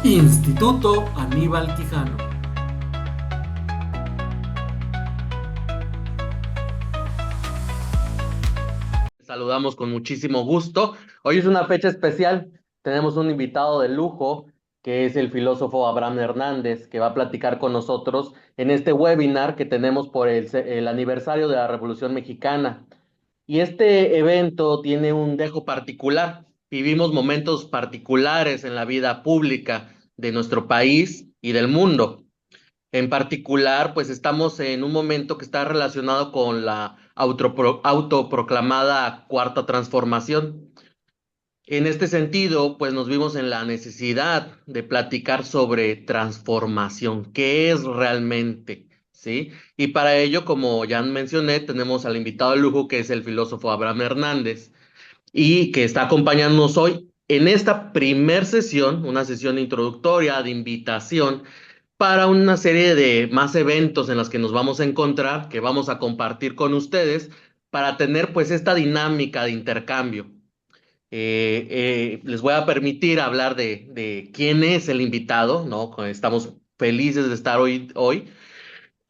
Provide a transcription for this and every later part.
Instituto Aníbal Quijano. Saludamos con muchísimo gusto. Hoy es una fecha especial. Tenemos un invitado de lujo que es el filósofo Abraham Hernández, que va a platicar con nosotros en este webinar que tenemos por el aniversario de la Revolución Mexicana. Y este evento tiene un dejo particular. Vivimos momentos particulares en la vida pública de nuestro país y del mundo. En particular, pues estamos en un momento que está relacionado con la autoproclamada cuarta transformación. En este sentido, pues nos vimos en la necesidad de platicar sobre transformación, qué es realmente, ¿sí? Y para ello, como ya mencioné, tenemos al invitado de lujo que es el filósofo Abraham Hernández y que está acompañándonos hoy en esta primer sesión, una sesión introductoria de invitación para una serie de más eventos en los que nos vamos a encontrar, que vamos a compartir con ustedes, para tener pues esta dinámica de intercambio. Les voy a permitir hablar de quién es el invitado, ¿no? Estamos felices de estar hoy.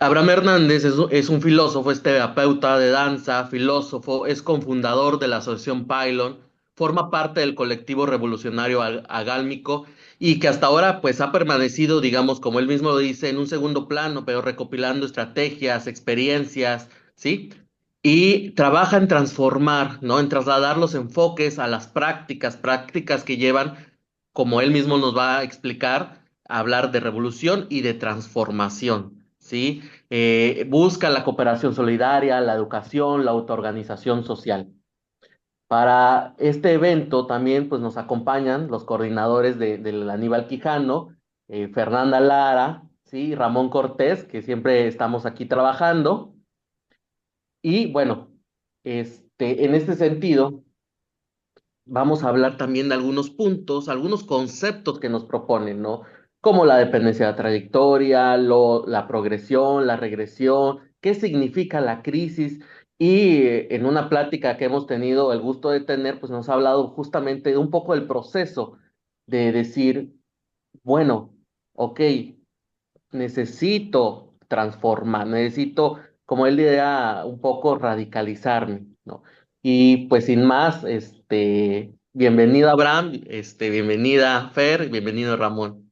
Abraham Hernández es un filósofo, es terapeuta de danza, filósofo, es cofundador de la asociación Pylon, forma parte del colectivo revolucionario agálmico y que hasta ahora pues ha permanecido, digamos, como él mismo lo dice, en un segundo plano, pero recopilando estrategias, experiencias, ¿sí? Y trabaja en transformar, ¿no? En trasladar los enfoques a las prácticas que llevan, como él mismo nos va a explicar, a hablar de revolución y de transformación, ¿sí? Busca la cooperación solidaria, la educación, la autoorganización social. Para este evento también pues, nos acompañan los coordinadores del Aníbal Quijano, Fernanda Lara, ¿sí? Ramón Cortés, que siempre estamos aquí trabajando. Y bueno, en este sentido, vamos a hablar también de algunos puntos, algunos conceptos que nos proponen, ¿no? Como la dependencia de la trayectoria, la progresión, la regresión, qué significa la crisis. Y en una plática que hemos tenido el gusto de tener, pues nos ha hablado justamente de un poco del proceso de decir, bueno, ok, necesito transformar, necesito, como él diría, un poco radicalizarme, ¿no? Y pues sin más, bienvenido Abraham, bienvenida Fer, bienvenido Ramón.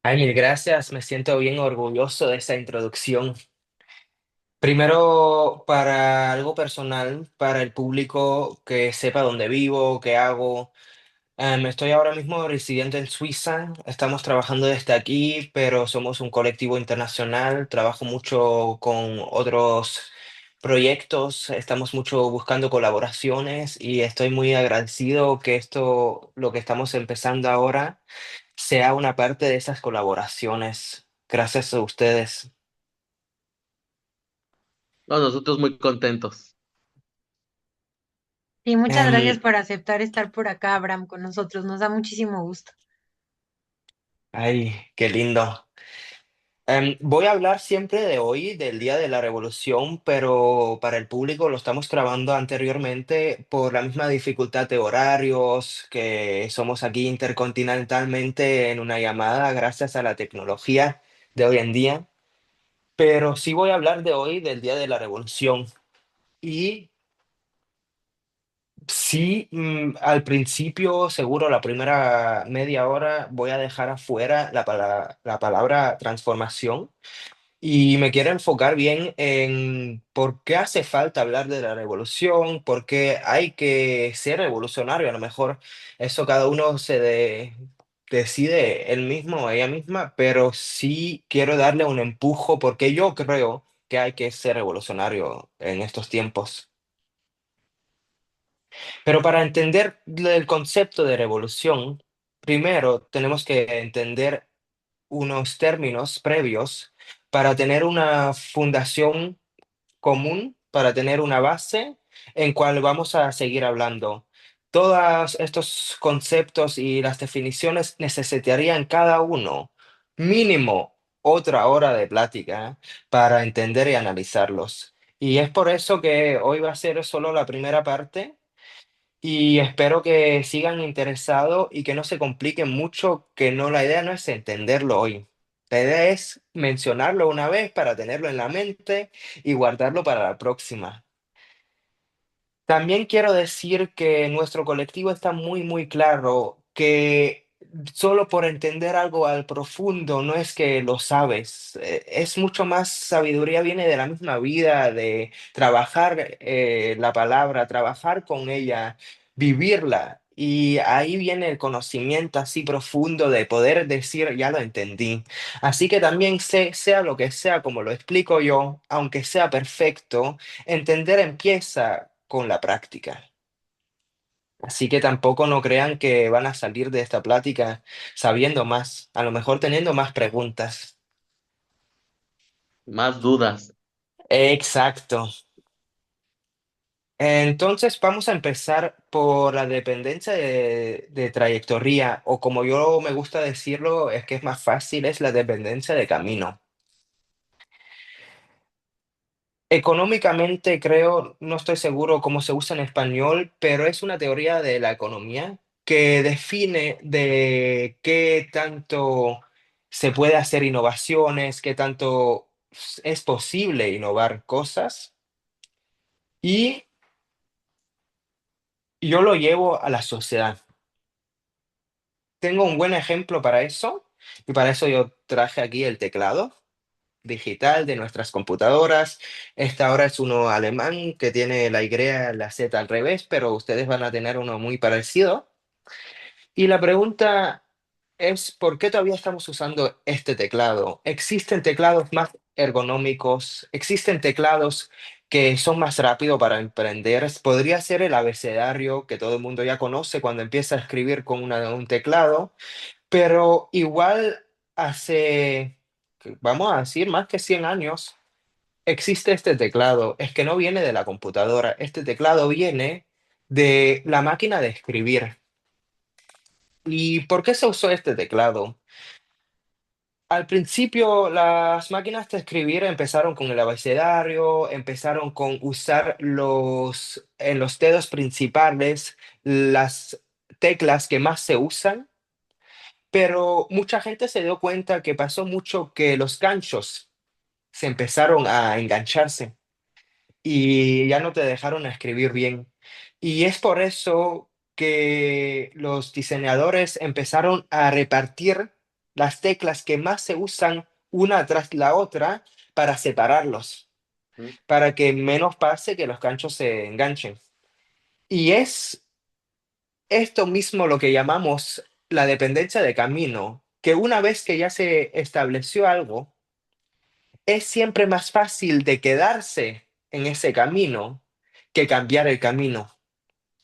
Ay, mil gracias, me siento bien orgulloso de esta introducción. Primero, para algo personal, para el público que sepa dónde vivo, qué hago. Estoy ahora mismo residente en Suiza, estamos trabajando desde aquí, pero somos un colectivo internacional, trabajo mucho con otros proyectos, estamos mucho buscando colaboraciones y estoy muy agradecido que esto, lo que estamos empezando ahora, sea una parte de esas colaboraciones. Gracias a ustedes. No, nosotros muy contentos. Sí, muchas Em, gracias por aceptar estar por acá, Abraham, con nosotros. Nos da muchísimo gusto. Ay, qué lindo. Voy a hablar siempre de hoy, del Día de la Revolución, pero para el público lo estamos grabando anteriormente por la misma dificultad de horarios, que somos aquí intercontinentalmente en una llamada gracias a la tecnología de hoy en día. Pero sí voy a hablar de hoy, del Día de la Revolución. Y sí, al principio, seguro la primera media hora voy a dejar afuera la palabra transformación y me quiero enfocar bien en por qué hace falta hablar de la revolución, por qué hay que ser revolucionario. A lo mejor eso cada uno decide él mismo o ella misma, pero sí quiero darle un empujo porque yo creo que hay que ser revolucionario en estos tiempos. Pero para entender el concepto de revolución, primero tenemos que entender unos términos previos para tener una fundación común, para tener una base en cual vamos a seguir hablando. Todos estos conceptos y las definiciones necesitarían cada uno mínimo otra hora de plática para entender y analizarlos. Y es por eso que hoy va a ser solo la primera parte Y espero que sigan interesados y que no se compliquen mucho, que no, la idea no es entenderlo hoy. La idea es mencionarlo una vez para tenerlo en la mente y guardarlo para la próxima. También quiero decir que nuestro colectivo está muy, muy claro que solo por entender algo al profundo no es que lo sabes, es mucho más sabiduría, viene de la misma vida, de trabajar la palabra, trabajar con ella, vivirla. Y ahí viene el conocimiento así profundo de poder decir, ya lo entendí. Así que también sé, sea lo que sea, como lo explico yo, aunque sea perfecto, entender empieza con la práctica. Así que tampoco no crean que van a salir de esta plática sabiendo más, a lo mejor teniendo más preguntas. Más dudas. Exacto. Entonces vamos a empezar por la dependencia de trayectoria, o como yo me gusta decirlo, es que es más fácil, es la dependencia de camino. Económicamente creo, no estoy seguro cómo se usa en español, pero es una teoría de la economía que define de qué tanto se puede hacer innovaciones, qué tanto es posible innovar cosas. Y yo lo llevo a la sociedad. Tengo un buen ejemplo para eso, y para eso yo traje aquí el teclado digital de nuestras computadoras. Esta ahora es uno alemán que tiene la Y, la Z al revés, pero ustedes van a tener uno muy parecido. Y la pregunta es, ¿por qué todavía estamos usando este teclado? ¿Existen teclados más ergonómicos? ¿Existen teclados que son más rápidos para emprender? Podría ser el abecedario que todo el mundo ya conoce cuando empieza a escribir con un teclado, pero igual hace, vamos a decir, más que 100 años, existe este teclado. Es que no viene de la computadora. Este teclado viene de la máquina de escribir. ¿Y por qué se usó este teclado? Al principio, las máquinas de escribir empezaron con el abecedario, empezaron con usar en los dedos principales las teclas que más se usan, pero mucha gente se dio cuenta que pasó mucho que los ganchos se empezaron a engancharse y ya no te dejaron escribir bien. Y es por eso que los diseñadores empezaron a repartir las teclas que más se usan una tras la otra para separarlos, ¿Mm? para que menos pase que los ganchos se enganchen. Y es esto mismo lo que llamamos la dependencia de camino, que una vez que ya se estableció algo, es siempre más fácil de quedarse en ese camino que cambiar el camino.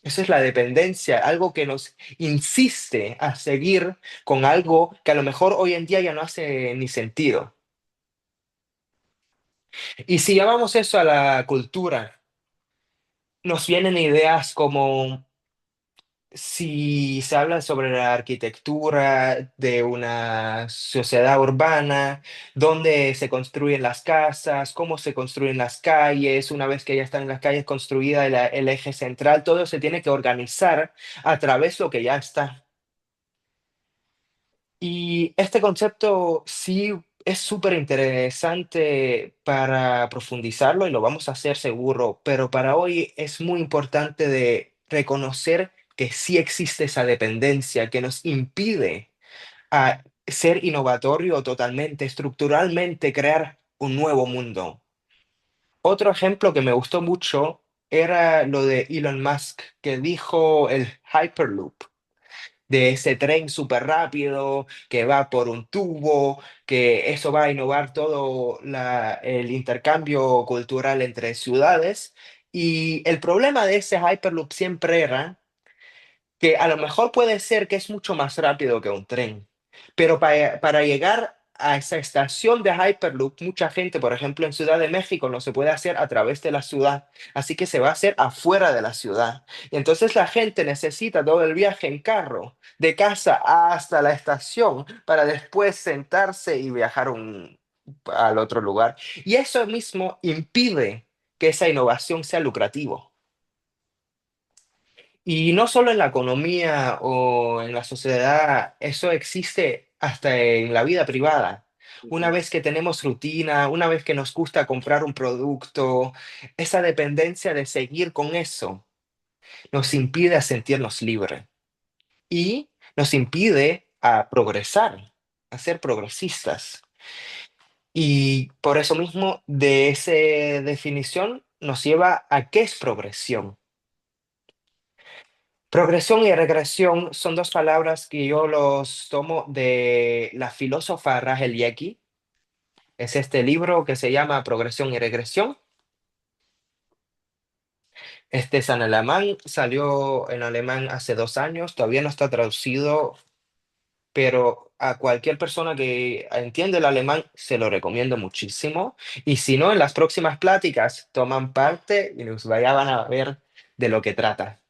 Esa es la dependencia, algo que nos insiste a seguir con algo que a lo mejor hoy en día ya no hace ni sentido. Y si llamamos eso a la cultura, nos vienen ideas como si se habla sobre la arquitectura de una sociedad urbana, dónde se construyen las casas, cómo se construyen las calles, una vez que ya están las calles construidas, el eje central, todo se tiene que organizar a través de lo que ya está. Y este concepto sí es súper interesante para profundizarlo y lo vamos a hacer seguro, pero para hoy es muy importante de reconocer que sí existe esa dependencia que nos impide a ser innovatorio totalmente, estructuralmente crear un nuevo mundo. Otro ejemplo que me gustó mucho era lo de Elon Musk, que dijo el Hyperloop de ese tren súper rápido que va por un tubo, que eso va a innovar todo el intercambio cultural entre ciudades. Y el problema de ese Hyperloop siempre era que a lo mejor puede ser que es mucho más rápido que un tren, pero para llegar a esa estación de Hyperloop, mucha gente, por ejemplo, en Ciudad de México, no se puede hacer a través de la ciudad, así que se va a hacer afuera de la ciudad. Y entonces la gente necesita todo el viaje en carro, de casa hasta la estación, para después sentarse y viajar al otro lugar. Y eso mismo impide que esa innovación sea lucrativo. Y no solo en la economía o en la sociedad, eso existe hasta en la vida privada. Una Ujú. vez que tenemos rutina, una vez que nos gusta comprar un producto, esa dependencia de seguir con eso nos impide a sentirnos libres y nos impide a progresar, a ser progresistas. Y por eso mismo, de esa definición nos lleva a qué es progresión. Progresión y regresión son dos palabras que yo los tomo de la filósofa Rachel Yecky. Es este libro que se llama Progresión y Regresión. Este es en alemán, salió en alemán hace 2 años, todavía no está traducido, pero a cualquier persona que entiende el alemán se lo recomiendo muchísimo. Y si no, en las próximas pláticas toman parte y nos vayan a ver de lo que trata.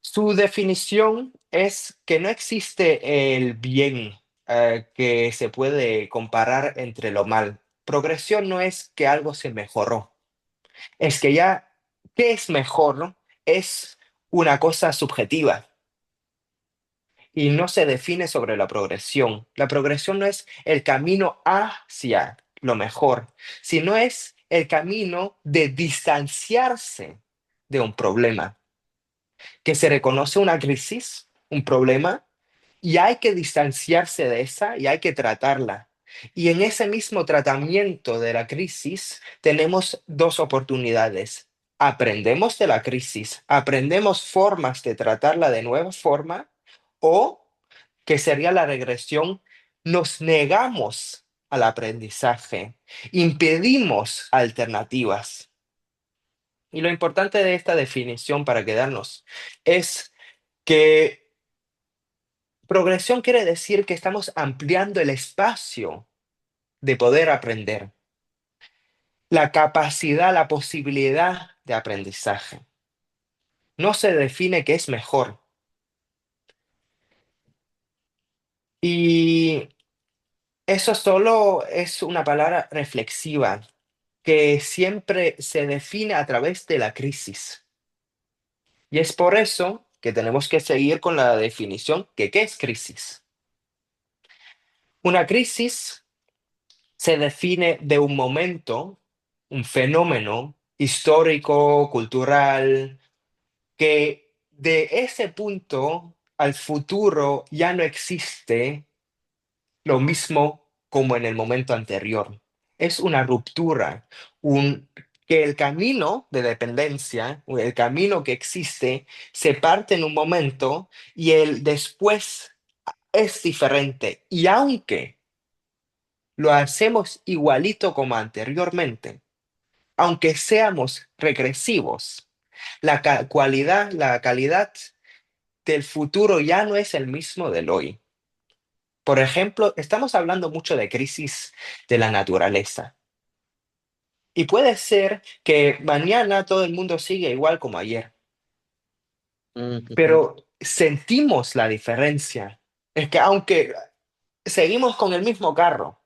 Su definición es que no existe el bien que se puede comparar entre lo mal. Progresión no es que algo se mejoró, es que ya, ¿qué es mejor? Es una cosa subjetiva y no se define sobre la progresión. La progresión no es el camino hacia lo mejor, sino es el camino de distanciarse de un problema, que se reconoce una crisis, un problema, y hay que distanciarse de esa y hay que tratarla. Y en ese mismo tratamiento de la crisis tenemos dos oportunidades. Aprendemos de la crisis, aprendemos formas de tratarla de nueva forma o, que sería la regresión, nos negamos al aprendizaje, impedimos alternativas. Y lo importante de esta definición para quedarnos es que progresión quiere decir que estamos ampliando el espacio de poder aprender, la capacidad, la posibilidad de aprendizaje. No se define qué es mejor. Y eso solo es una palabra reflexiva que siempre se define a través de la crisis. Y es por eso que tenemos que seguir con la definición que qué es crisis. Una crisis se define de un momento, un fenómeno histórico, cultural, que de ese punto al futuro ya no existe lo mismo como en el momento anterior. Es una ruptura, que el camino de dependencia, o el camino que existe, se parte en un momento y el después es diferente. Y aunque lo hacemos igualito como anteriormente, aunque seamos regresivos, la calidad del futuro ya no es el mismo del hoy. Por ejemplo, estamos hablando mucho de crisis de la naturaleza. Y puede ser que mañana todo el mundo siga igual como ayer, Ujú. pero sentimos la diferencia. Es que aunque seguimos con el mismo carro,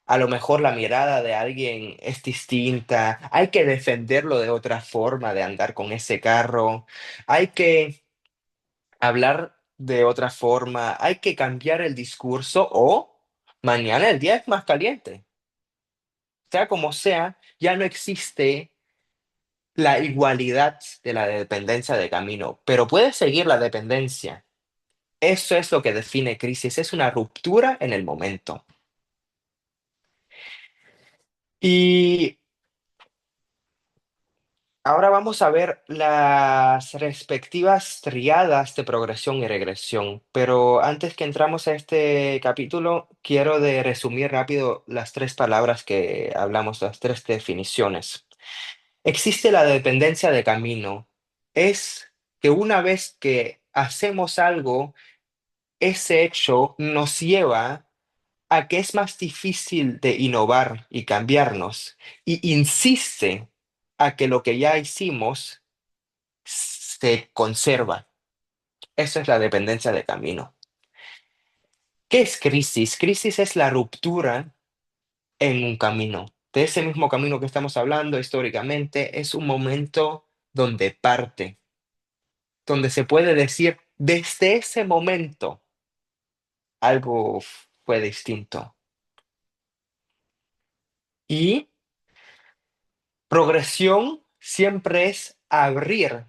a lo mejor la mirada de alguien es distinta, hay que defenderlo de otra forma de andar con ese carro, hay que hablar de otra forma, hay que cambiar el discurso o mañana el día es más caliente. Sea como sea, ya no existe la igualdad de la dependencia de camino, pero puede seguir la dependencia. Eso es lo que define crisis, es una ruptura en el momento. Y ahora vamos a ver las respectivas triadas de progresión y regresión, pero antes que entramos a este capítulo, quiero resumir rápido las tres palabras que hablamos, las tres definiciones. Existe la dependencia de camino. Es que una vez que hacemos algo, ese hecho nos lleva a que es más difícil de innovar y cambiarnos y insiste a que lo que ya hicimos se conserva. Eso es la dependencia de camino. ¿Qué es crisis? Crisis es la ruptura en un camino. De ese mismo camino que estamos hablando históricamente, es un momento donde parte. donde se puede decir, desde ese momento algo fue distinto. Y progresión siempre es abrir,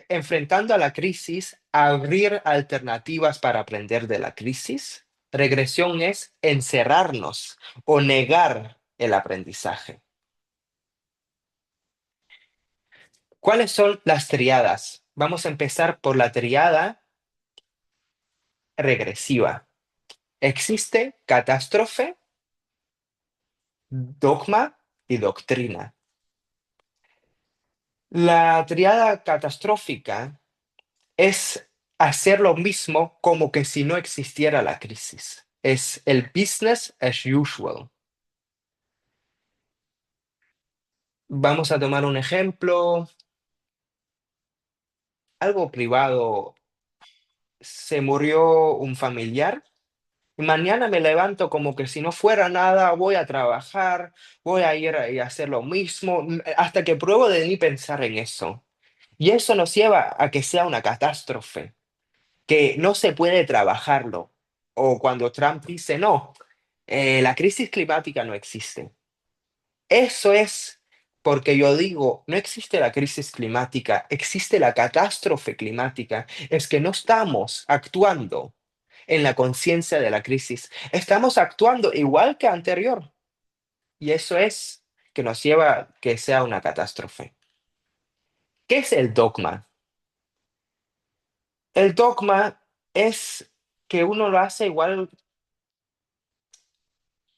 enfrentando a la crisis, abrir alternativas para aprender de la crisis. Regresión es encerrarnos o negar el aprendizaje. ¿Cuáles son las triadas? Vamos a empezar por la triada regresiva. Existe catástrofe, dogma y doctrina. La triada catastrófica es hacer lo mismo como que si no existiera la crisis. Es el business as usual. Vamos a tomar un ejemplo, algo privado. Se murió un familiar. Y mañana me levanto como que si no fuera nada, voy a trabajar, voy a ir y hacer lo mismo, hasta que pruebo de ni pensar en eso. Y eso nos lleva a que sea una catástrofe, que no se puede trabajarlo. O cuando Trump dice, no, la crisis climática no existe. Eso es porque yo digo, no existe la crisis climática, existe la catástrofe climática. Es que no estamos actuando en la conciencia de la crisis. Estamos actuando igual que anterior. Y eso es que nos lleva a que sea una catástrofe. ¿Qué es el dogma? El dogma es que uno lo hace igual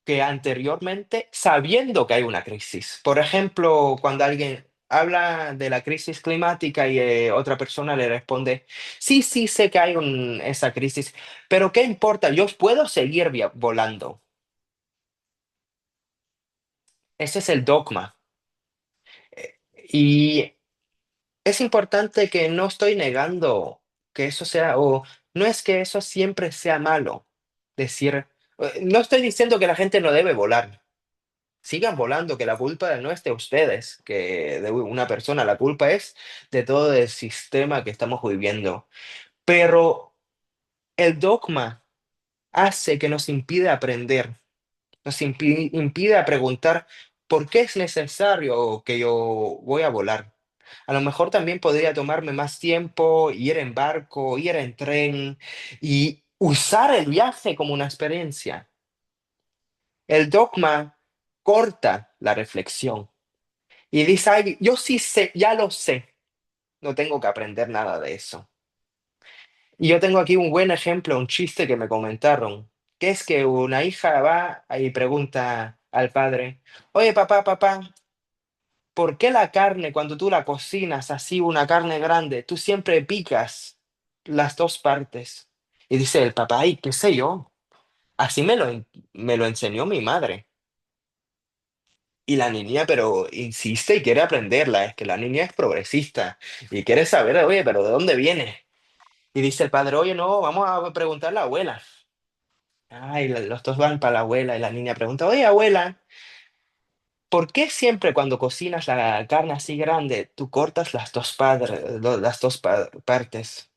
que anteriormente, sabiendo que hay una crisis. Por ejemplo, cuando alguien habla de la crisis climática y otra persona le responde, sí, sí, sé que hay esa crisis, pero ¿qué importa? Yo puedo seguir volando. Ese es el dogma. Y es importante que no estoy negando que eso sea, o no es que eso siempre sea malo. Decir, no estoy diciendo que la gente no debe volar. Sigan volando, que la culpa no es de ustedes, que de una persona, la culpa es de todo el sistema que estamos viviendo. Pero el dogma hace que nos impide aprender, nos impide a preguntar por qué es necesario que yo voy a volar. A lo mejor también podría tomarme más tiempo, ir en barco, ir en tren y usar el viaje como una experiencia. El dogma corta la reflexión y dice, "Ay, yo sí sé, ya lo sé, no tengo que aprender nada de eso". Y yo tengo aquí un buen ejemplo, un chiste que me comentaron, que es que una hija va y pregunta al padre, oye, papá, papá, ¿por qué la carne, cuando tú la cocinas así, una carne grande, tú siempre picas las dos partes? Y dice el papá, ay, qué sé yo, así me lo enseñó mi madre. Y la niña, pero insiste y quiere aprenderla, es que la niña es progresista y quiere saber, oye, pero ¿de dónde viene? Y dice el padre, oye, no, vamos a preguntarle a la abuela. Ay, los dos van para la abuela y la niña pregunta, oye, abuela, ¿por qué siempre cuando cocinas la carne así grande, tú cortas las dos partes?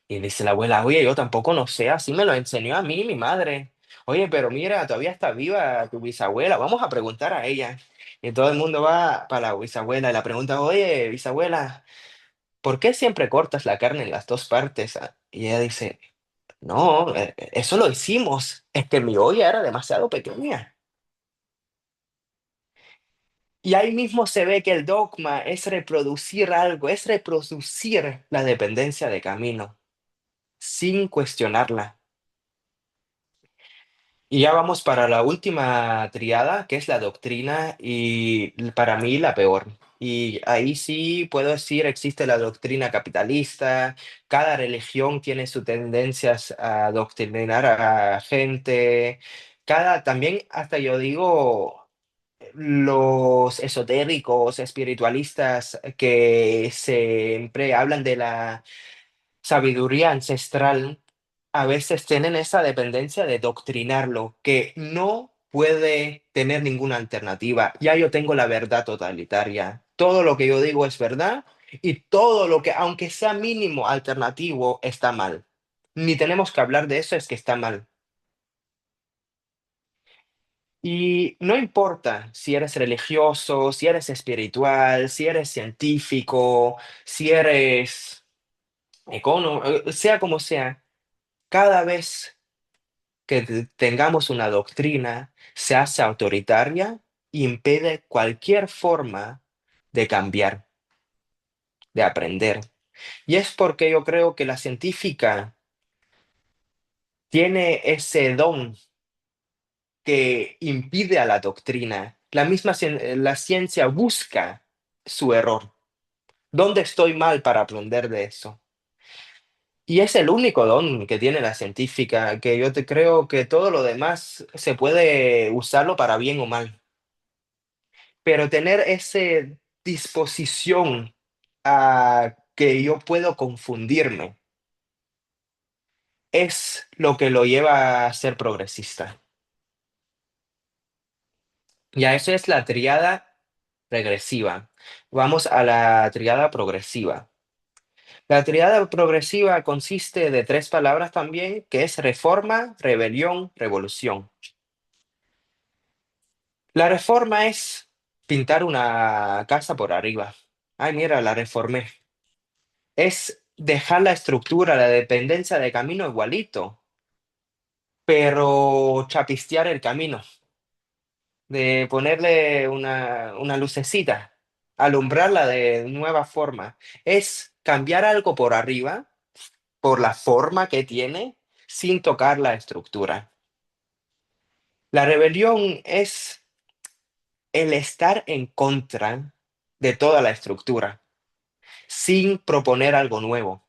Y dice la abuela, oye, yo tampoco no sé, así me lo enseñó a mí mi madre. Oye, pero mira, todavía está viva tu bisabuela, vamos a preguntar a ella. Y todo el mundo va para la bisabuela y la pregunta, oye, bisabuela, ¿por qué siempre cortas la carne en las dos partes? Y ella dice, no, eso lo hicimos, es que mi olla era demasiado pequeña. Y ahí mismo se ve que el dogma es reproducir algo, es reproducir la dependencia de camino, sin cuestionarla. Y ya vamos para la última triada, que es la doctrina, y para mí la peor. Y ahí sí puedo decir, existe la doctrina capitalista, cada religión tiene sus tendencias a doctrinar a gente, también hasta yo digo, los esotéricos, espiritualistas que siempre hablan de la sabiduría ancestral, a veces tienen esa dependencia de doctrinarlo, que no puede tener ninguna alternativa. Ya yo tengo la verdad totalitaria. Todo lo que yo digo es verdad Y todo lo que, aunque sea mínimo alternativo, está mal. Ni tenemos que hablar de eso, es que está mal. Y no importa si eres religioso, si eres espiritual, si eres científico, si eres sea como sea, cada vez que tengamos una doctrina se hace autoritaria, impide cualquier forma de cambiar, de aprender. Y es porque yo creo que la científica tiene ese don que impide a la doctrina. La ciencia busca su error. ¿Dónde estoy mal para aprender de eso? Y es el único don que tiene la científica, que yo te creo que todo lo demás se puede usarlo para bien o mal. Pero tener esa disposición a que yo puedo confundirme es lo que lo lleva a ser progresista. Ya eso es la triada regresiva. Vamos a la triada progresiva. La triada progresiva consiste de tres palabras también, que es reforma, rebelión, revolución. La reforma es pintar una casa por arriba. Ay, mira, la reformé. Es dejar la estructura, la dependencia de camino igualito, pero chapistear el camino, de ponerle una lucecita, alumbrarla de nueva forma. Es cambiar algo por arriba, por la forma que tiene, sin tocar la estructura. La rebelión es el estar en contra de toda la estructura, sin proponer algo nuevo.